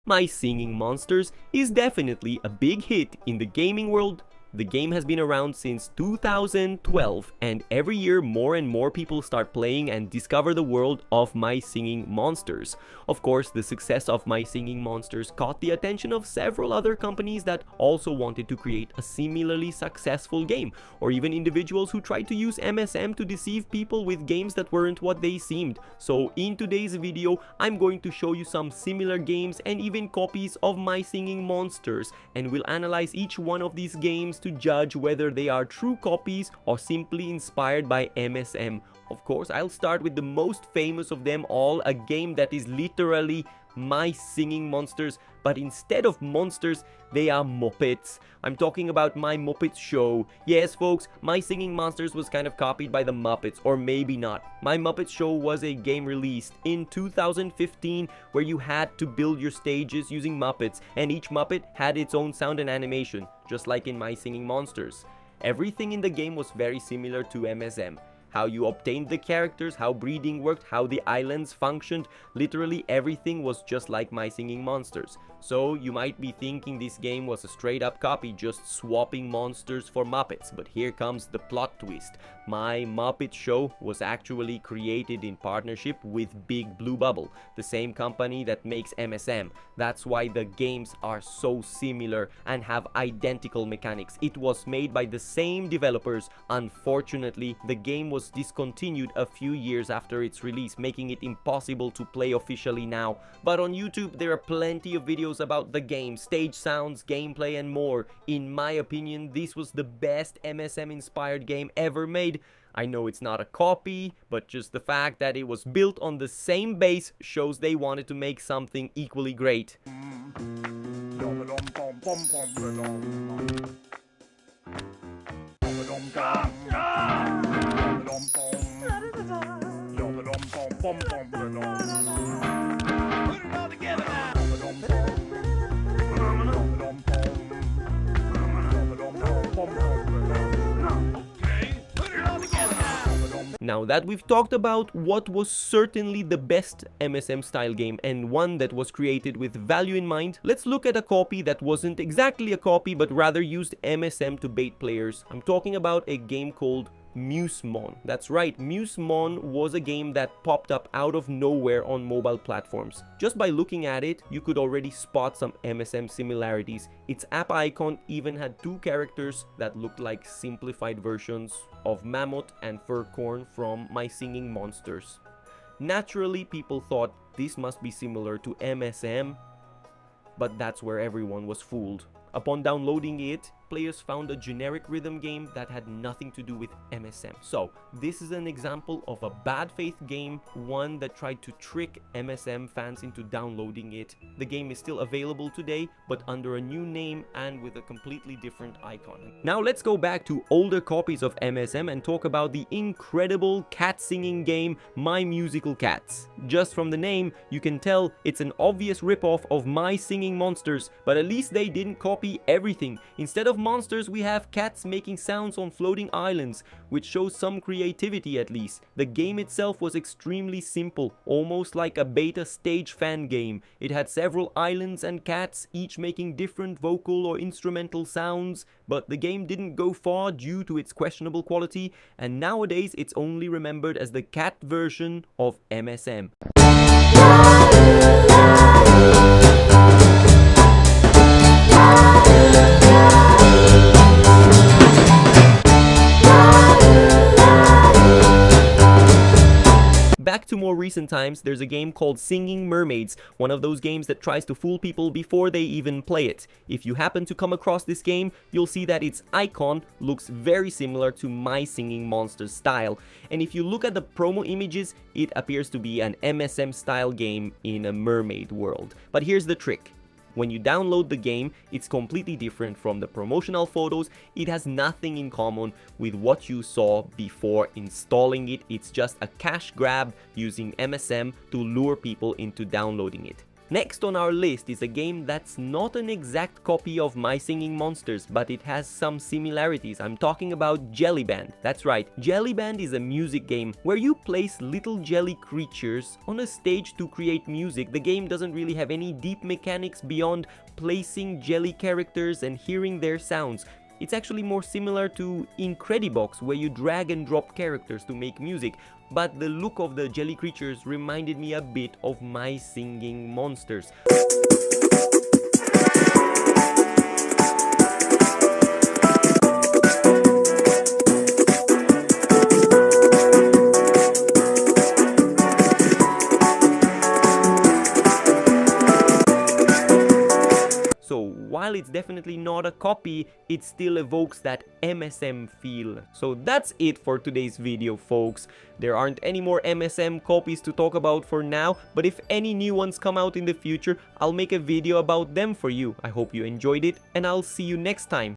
My Singing Monsters is definitely a big hit in the gaming world. The game has been around since 2012, and every year more and more people start playing and discover the world of My Singing Monsters. Of course, the success of My Singing Monsters caught the attention of several other companies that also wanted to create a similarly successful game, or even individuals who tried to use MSM to deceive people with games that weren't what they seemed. So in today's video, I'm going to show you some similar games and even copies of My Singing Monsters, and we'll analyze each one of these games to judge whether they are true copies or simply inspired by MSM. Of course, I'll start with the most famous of them all, a game that is literally My Singing Monsters, but instead of monsters, they are Muppets. I'm talking about My Muppets Show. Yes, folks, My Singing Monsters was kind of copied by the Muppets, or maybe not. My Muppet Show was a game released in 2015 where you had to build your stages using Muppets, and each Muppet had its own sound and animation, just like in My Singing Monsters. Everything in the game was very similar to MSM. How you obtained the characters, how breeding worked, how the islands functioned, literally everything was just like My Singing Monsters. So you might be thinking this game was a straight up copy, just swapping monsters for Muppets, but here comes the plot twist. My Muppet Show was actually created in partnership with Big Blue Bubble, the same company that makes MSM. That's why the games are so similar and have identical mechanics. It was made by the same developers. Unfortunately, the game was discontinued a few years after its release, making it impossible to play officially now. But on YouTube, there are plenty of videos about the game, stage sounds, gameplay, and more. In my opinion, this was the best MSM-inspired game ever made. I know it's not a copy, but just the fact that it was built on the same base shows they wanted to make something equally great. Now that we've talked about what was certainly the best MSM style game and one that was created with value in mind, let's look at a copy that wasn't exactly a copy but rather used MSM to bait players. I'm talking about a game called MuseMon. That's right, MuseMon was a game that popped up out of nowhere on mobile platforms. Just by looking at it, you could already spot some MSM similarities. Its app icon even had two characters that looked like simplified versions of Mammoth and Furcorn from My Singing Monsters. Naturally, people thought this must be similar to MSM, but that's where everyone was fooled. Upon downloading it, players found a generic rhythm game that had nothing to do with MSM. So this is an example of a bad faith game, one that tried to trick MSM fans into downloading it. The game is still available today, but under a new name and with a completely different icon. Now let's go back to older copies of MSM and talk about the incredible cat singing game My Musical Cats. Just from the name, you can tell it's an obvious ripoff of My Singing Monsters, but at least they didn't copy everything. Instead of monsters, we have cats making sounds on floating islands, which shows some creativity at least. The game itself was extremely simple, almost like a beta stage fan game. It had several islands and cats, each making different vocal or instrumental sounds, but the game didn't go far due to its questionable quality, and nowadays it's only remembered as the cat version of MSM. Back to more recent times, there's a game called Singing Mermaids, one of those games that tries to fool people before they even play it. If you happen to come across this game, you'll see that its icon looks very similar to My Singing Monsters style. And if you look at the promo images, it appears to be an MSM style game in a mermaid world. But here's the trick. When you download the game, it's completely different from the promotional photos. It has nothing in common with what you saw before installing it. It's just a cash grab using MSM to lure people into downloading it. Next on our list is a game that's not an exact copy of My Singing Monsters, but it has some similarities. I'm talking about Jellyband. That's right, Jellyband is a music game where you place little jelly creatures on a stage to create music. The game doesn't really have any deep mechanics beyond placing jelly characters and hearing their sounds. It's actually more similar to Incredibox, where you drag and drop characters to make music, but the look of the jelly creatures reminded me a bit of My Singing Monsters. So while it's definitely not a copy, it still evokes that MSM feel. So that's it for today's video, folks. There aren't any more MSM copies to talk about for now, but if any new ones come out in the future, I'll make a video about them for you. I hope you enjoyed it, and I'll see you next time.